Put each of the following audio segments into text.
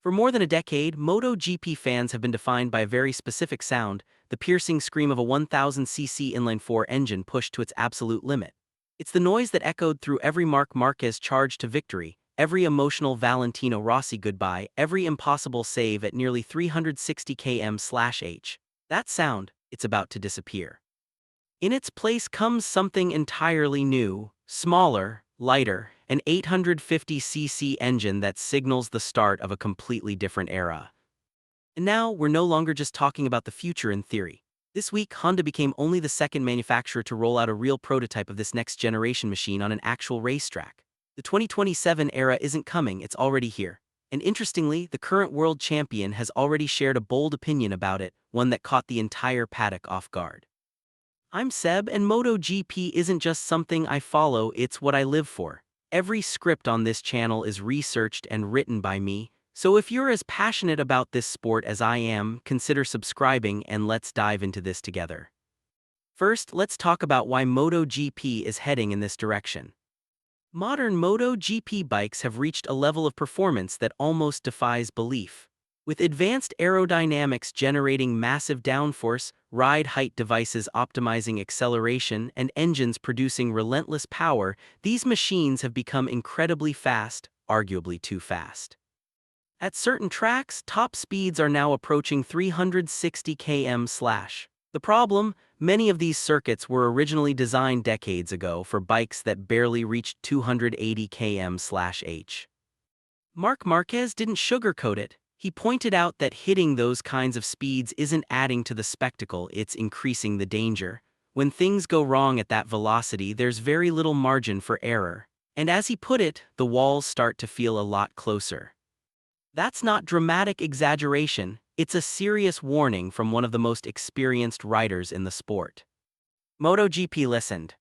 For more than a decade, MotoGP fans have been defined by a very specific sound, the piercing scream of a 1000cc inline-4 engine pushed to its absolute limit. It's the noise that echoed through every Marc Marquez charge to victory, every emotional Valentino Rossi goodbye, every impossible save at nearly 360 km/h. That sound, it's about to disappear. In its place comes something entirely new, smaller, lighter, an 850cc engine that signals the start of a completely different era. And now, we're no longer just talking about the future in theory. This week, Honda became only the second manufacturer to roll out a real prototype of this next-generation machine on an actual racetrack. The 2027 era isn't coming, it's already here. And interestingly, the current world champion has already shared a bold opinion about it, one that caught the entire paddock off guard. I'm Seb, and MotoGP isn't just something I follow, it's what I live for. Every script on this channel is researched and written by me, so if you're as passionate about this sport as I am, consider subscribing and let's dive into this together. First, let's talk about why MotoGP is heading in this direction. Modern MotoGP bikes have reached a level of performance that almost defies belief. With advanced aerodynamics generating massive downforce, ride height devices optimizing acceleration, and engines producing relentless power, these machines have become incredibly fast, arguably too fast. At certain tracks, top speeds are now approaching 360 km/h. The problem? Many of these circuits were originally designed decades ago for bikes that barely reached 280 km/h. Marc Marquez didn't sugarcoat it. He pointed out that hitting those kinds of speeds isn't adding to the spectacle, it's increasing the danger. When things go wrong at that velocity, there's very little margin for error. And as he put it, the walls start to feel a lot closer. That's not dramatic exaggeration, it's a serious warning from one of the most experienced riders in the sport. MotoGP listened.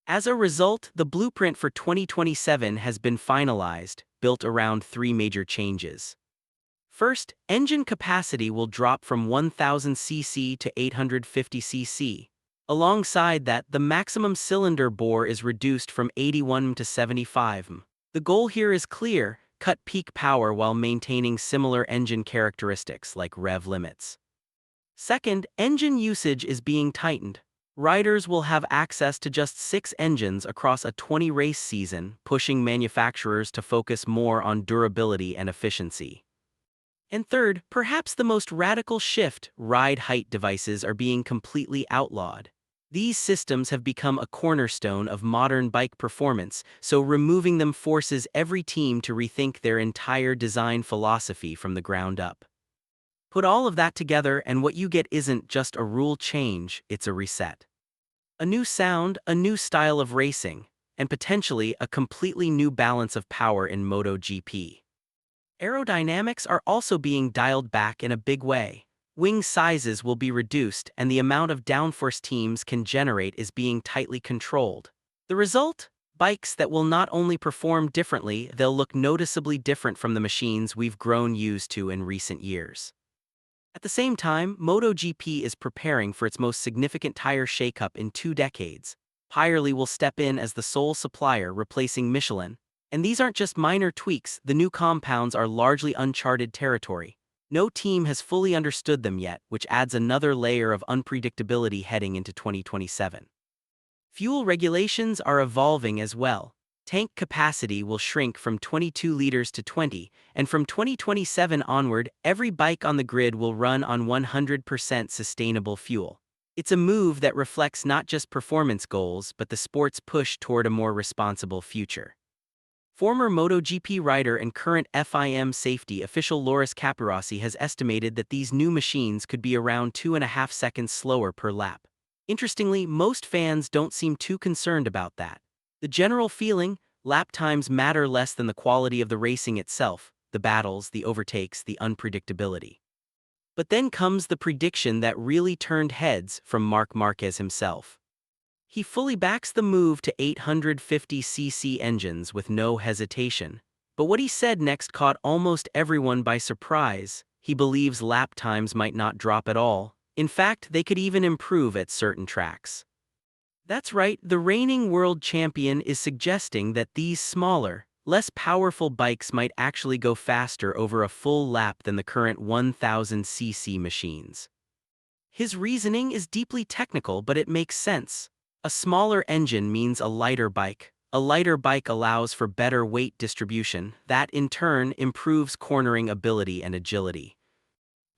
As a result, the blueprint for 2027 has been finalized, built around three major changes. First, engine capacity will drop from 1000cc to 850cc. Alongside that, the maximum cylinder bore is reduced from 81 to 75. The goal here is clear: cut peak power while maintaining similar engine characteristics like rev limits. Second, engine usage is being tightened. Riders will have access to just 6 engines across a 20-race season, pushing manufacturers to focus more on durability and efficiency. And third, perhaps the most radical shift, ride height devices are being completely outlawed. These systems have become a cornerstone of modern bike performance, so removing them forces every team to rethink their entire design philosophy from the ground up. Put all of that together and what you get isn't just a rule change, it's a reset. A new sound, a new style of racing, and potentially a completely new balance of power in MotoGP. Aerodynamics are also being dialed back in a big way. Wing sizes will be reduced and the amount of downforce teams can generate is being tightly controlled. The result? Bikes that will not only perform differently, they'll look noticeably different from the machines we've grown used to in recent years. At the same time, MotoGP is preparing for its most significant tire shakeup in 2 decades. Pirelli will step in as the sole supplier, replacing Michelin. And these aren't just minor tweaks, the new compounds are largely uncharted territory. No team has fully understood them yet, which adds another layer of unpredictability heading into 2027. Fuel regulations are evolving as well. Tank capacity will shrink from 22 liters to 20, and from 2027 onward, every bike on the grid will run on 100% sustainable fuel. It's a move that reflects not just performance goals, but the sport's push toward a more responsible future. Former MotoGP rider and current FIM safety official Loris Capirossi has estimated that these new machines could be around 2.5 seconds slower per lap. Interestingly, most fans don't seem too concerned about that. The general feeling, lap times matter less than the quality of the racing itself, the battles, the overtakes, the unpredictability. But then comes the prediction that really turned heads from Marc Marquez himself. He fully backs the move to 850cc engines with no hesitation. But what he said next caught almost everyone by surprise. He believes lap times might not drop at all. In fact, they could even improve at certain tracks. That's right, the reigning world champion is suggesting that these smaller, less powerful bikes might actually go faster over a full lap than the current 1000cc machines. His reasoning is deeply technical, but it makes sense. A smaller engine means a lighter bike. A lighter bike allows for better weight distribution, that in turn improves cornering ability and agility.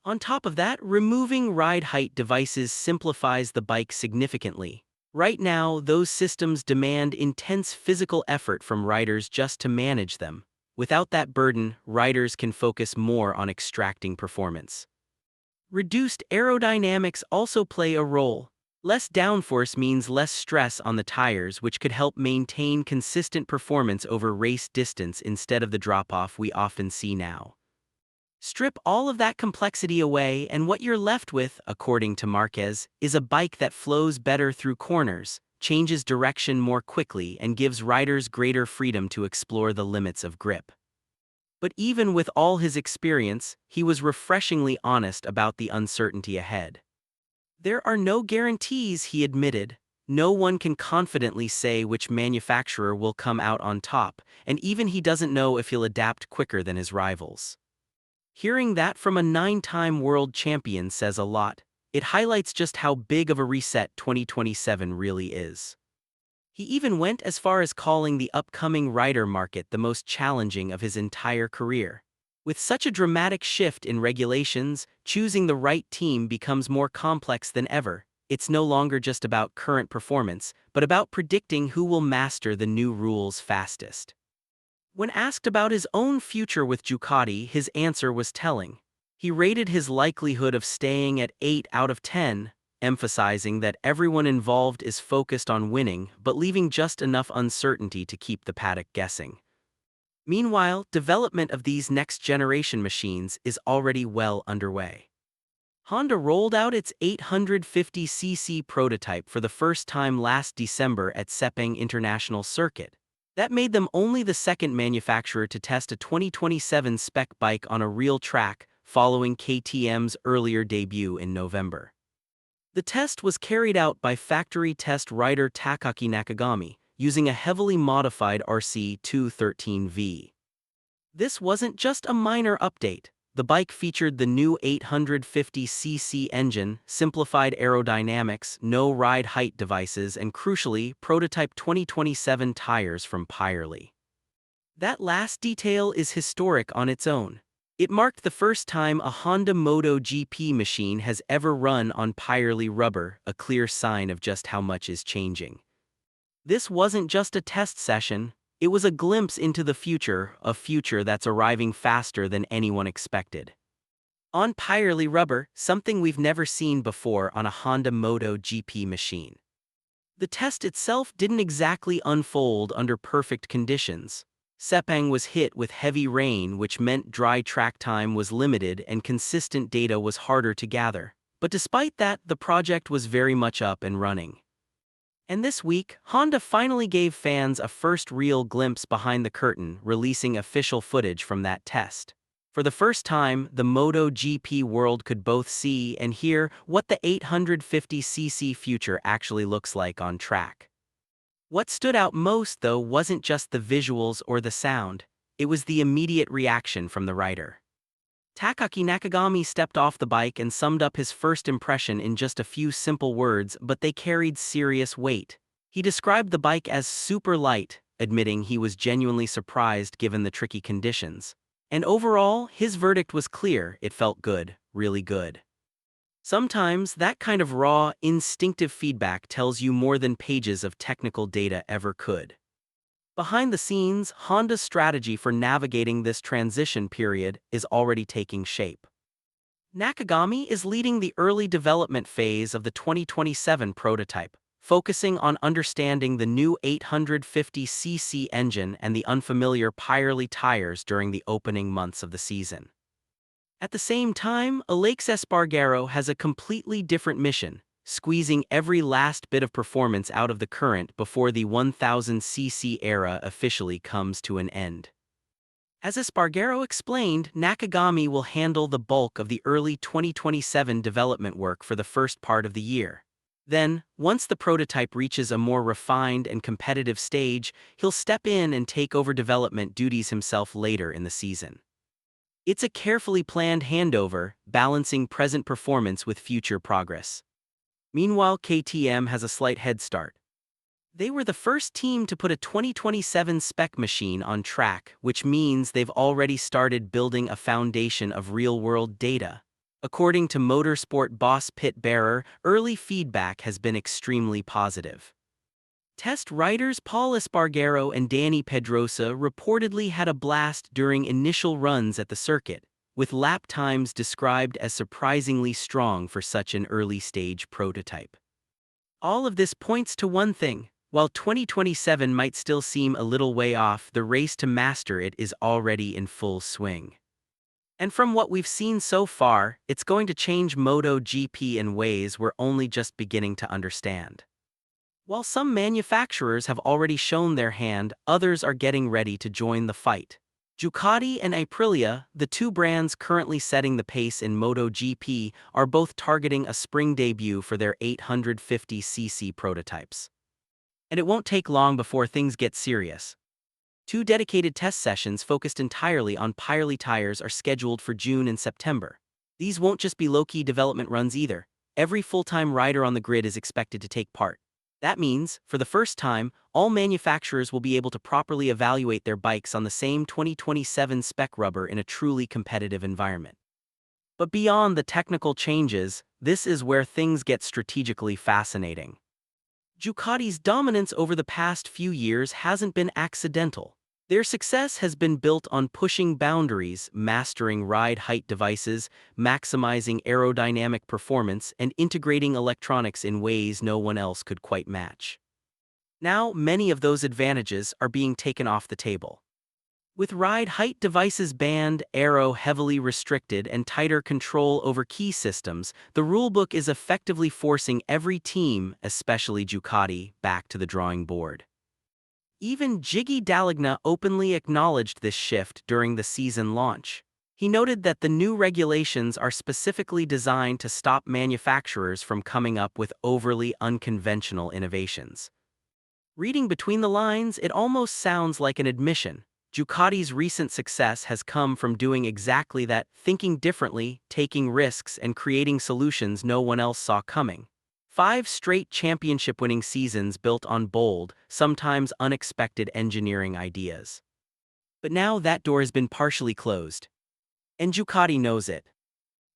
On top of that, removing ride height devices simplifies the bike significantly. Right now, those systems demand intense physical effort from riders just to manage them. Without that burden, riders can focus more on extracting performance. Reduced aerodynamics also play a role. Less downforce means less stress on the tires, which could help maintain consistent performance over race distance instead of the drop-off we often see now. Strip all of that complexity away, and what you're left with, according to Marquez, is a bike that flows better through corners, changes direction more quickly, and gives riders greater freedom to explore the limits of grip. But even with all his experience, he was refreshingly honest about the uncertainty ahead. There are no guarantees, he admitted. No one can confidently say which manufacturer will come out on top, and even he doesn't know if he'll adapt quicker than his rivals. Hearing that from a 9-time world champion says a lot. It highlights just how big of a reset 2027 really is. He even went as far as calling the upcoming rider market the most challenging of his entire career. With such a dramatic shift in regulations, choosing the right team becomes more complex than ever. It's no longer just about current performance, but about predicting who will master the new rules fastest. When asked about his own future with Ducati, his answer was telling. He rated his likelihood of staying at 8 out of 10, emphasizing that everyone involved is focused on winning, but leaving just enough uncertainty to keep the paddock guessing. Meanwhile, development of these next-generation machines is already well underway. Honda rolled out its 850cc prototype for the first time last December at Sepang International Circuit. That made them only the second manufacturer to test a 2027 spec bike on a real track, following KTM's earlier debut in November. The test was carried out by factory test rider Takaaki Nakagami, using a heavily modified RC213V. This wasn't just a minor update. The bike featured the new 850cc engine, simplified aerodynamics, no ride height devices, and crucially, prototype 2027 tires from Pirelli. That last detail is historic on its own. It marked the first time a Honda MotoGP machine has ever run on Pirelli rubber, a clear sign of just how much is changing. This wasn't just a test session. It was a glimpse into the future, a future that's arriving faster than anyone expected. On Pirelli rubber, something we've never seen before on a Honda MotoGP machine. The test itself didn't exactly unfold under perfect conditions. Sepang was hit with heavy rain, which meant dry track time was limited and consistent data was harder to gather. But despite that, the project was very much up and running. And this week, Honda finally gave fans a first real glimpse behind the curtain, releasing official footage from that test. For the first time, the MotoGP world could both see and hear what the 850cc future actually looks like on track. What stood out most, though, wasn't just the visuals or the sound. It was the immediate reaction from the rider. Takaaki Nakagami stepped off the bike and summed up his first impression in just a few simple words, but they carried serious weight. He described the bike as super light, admitting he was genuinely surprised given the tricky conditions. And overall, his verdict was clear: it felt good, really good. Sometimes that kind of raw, instinctive feedback tells you more than pages of technical data ever could. Behind the scenes, Honda's strategy for navigating this transition period is already taking shape. Nakagami is leading the early development phase of the 2027 prototype, focusing on understanding the new 850cc engine and the unfamiliar Pirelli tires during the opening months of the season. At the same time, Alex Espargaro has a completely different mission: squeezing every last bit of performance out of the current before the 1000cc era officially comes to an end. As Espargaro explained, Nakagami will handle the bulk of the early 2027 development work for the first part of the year. Then, once the prototype reaches a more refined and competitive stage, he'll step in and take over development duties himself later in the season. It's a carefully planned handover, balancing present performance with future progress. Meanwhile, KTM has a slight head start. They were the first team to put a 2027 spec machine on track, which means they've already started building a foundation of real-world data. According to motorsport boss Pit Bearer, early feedback has been extremely positive. Test riders Paul Espargaro and Dani Pedrosa reportedly had a blast during initial runs at the circuit, with lap times described as surprisingly strong for such an early-stage prototype. All of this points to one thing. While 2027 might still seem a little way off, the race to master it is already in full swing. And from what we've seen so far, it's going to change MotoGP in ways we're only just beginning to understand. While some manufacturers have already shown their hand, others are getting ready to join the fight. Ducati and Aprilia, the two brands currently setting the pace in MotoGP, are both targeting a spring debut for their 850cc prototypes. And it won't take long before things get serious. Two dedicated test sessions focused entirely on Pirelli tires are scheduled for June and September. These won't just be low-key development runs either. Every full-time rider on the grid is expected to take part. That means, for the first time, all manufacturers will be able to properly evaluate their bikes on the same 2027 spec rubber in a truly competitive environment. But beyond the technical changes, this is where things get strategically fascinating. Ducati's dominance over the past few years hasn't been accidental. Their success has been built on pushing boundaries, mastering ride height devices, maximizing aerodynamic performance, and integrating electronics in ways no one else could quite match. Now, many of those advantages are being taken off the table. With ride height devices banned, aero heavily restricted, and tighter control over key systems, the rulebook is effectively forcing every team, especially Ducati, back to the drawing board. Even Gigi D'Allegna openly acknowledged this shift during the season launch. He noted that the new regulations are specifically designed to stop manufacturers from coming up with overly unconventional innovations. Reading between the lines, it almost sounds like an admission. Ducati's recent success has come from doing exactly that, thinking differently, taking risks, and creating solutions no one else saw coming. 5 straight championship-winning seasons built on bold, sometimes unexpected engineering ideas. But now that door has been partially closed. And Ducati knows it.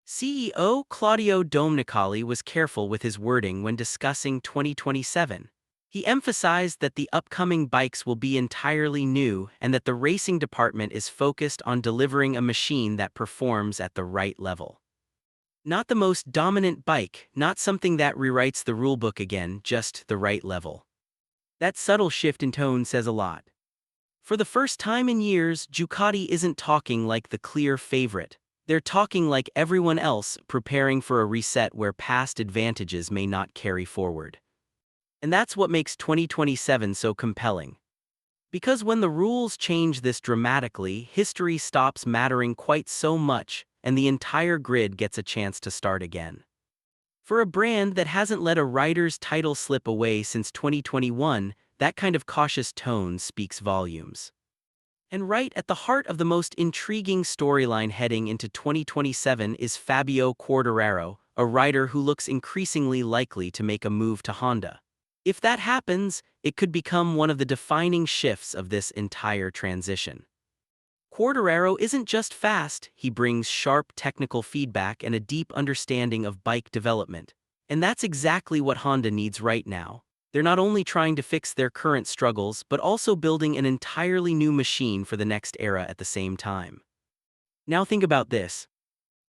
CEO Claudio Domenicali was careful with his wording when discussing 2027. He emphasized that the upcoming bikes will be entirely new and that the racing department is focused on delivering a machine that performs at the right level. Not the most dominant bike, not something that rewrites the rulebook again, just the right level. That subtle shift in tone says a lot. For the first time in years, Ducati isn't talking like the clear favorite. They're talking like everyone else, preparing for a reset where past advantages may not carry forward. And that's what makes 2027 so compelling. Because when the rules change this dramatically, history stops mattering quite so much, and the entire grid gets a chance to start again. For a brand that hasn't let a rider's title slip away since 2021, that kind of cautious tone speaks volumes. And right at the heart of the most intriguing storyline heading into 2027 is Fabio Quartararo, a rider who looks increasingly likely to make a move to Honda. If that happens, it could become one of the defining shifts of this entire transition. Quartararo isn't just fast, he brings sharp technical feedback and a deep understanding of bike development. And that's exactly what Honda needs right now. They're not only trying to fix their current struggles, but also building an entirely new machine for the next era at the same time. Now think about this.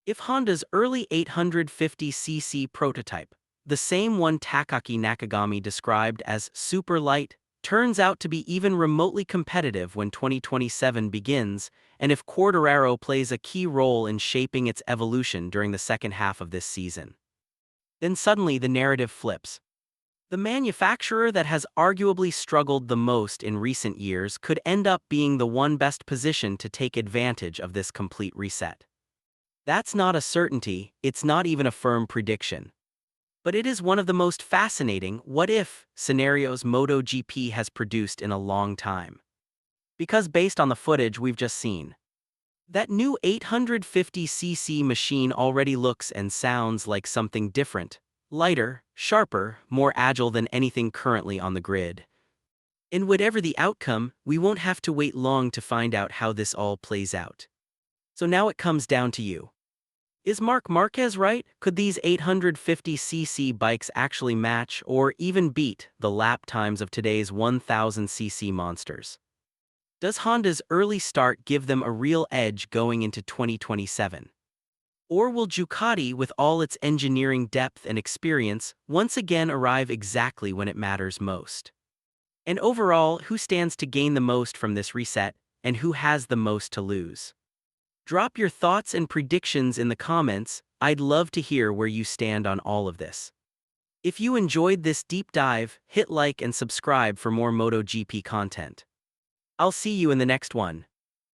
If Honda's early 850cc prototype, the same one Takaki Nakagami described as super light, turns out to be even remotely competitive when 2027 begins, and if Quartararo plays a key role in shaping its evolution during the second half of this season. Then suddenly the narrative flips. The manufacturer that has arguably struggled the most in recent years could end up being the one best positioned to take advantage of this complete reset. That's not a certainty, it's not even a firm prediction. But it is one of the most fascinating what-if scenarios MotoGP has produced in a long time. Because based on the footage we've just seen, that new 850cc machine already looks and sounds like something different, lighter, sharper, more agile than anything currently on the grid. And whatever the outcome, we won't have to wait long to find out how this all plays out. So now it comes down to you. Is Marc Marquez right? Could these 850cc bikes actually match or even beat the lap times of today's 1000cc monsters? Does Honda's early start give them a real edge going into 2027? Or will Ducati, with all its engineering depth and experience, once again arrive exactly when it matters most? And overall, who stands to gain the most from this reset, and who has the most to lose? Drop your thoughts and predictions in the comments. I'd love to hear where you stand on all of this. If you enjoyed this deep dive, hit like and subscribe for more MotoGP content. I'll see you in the next one.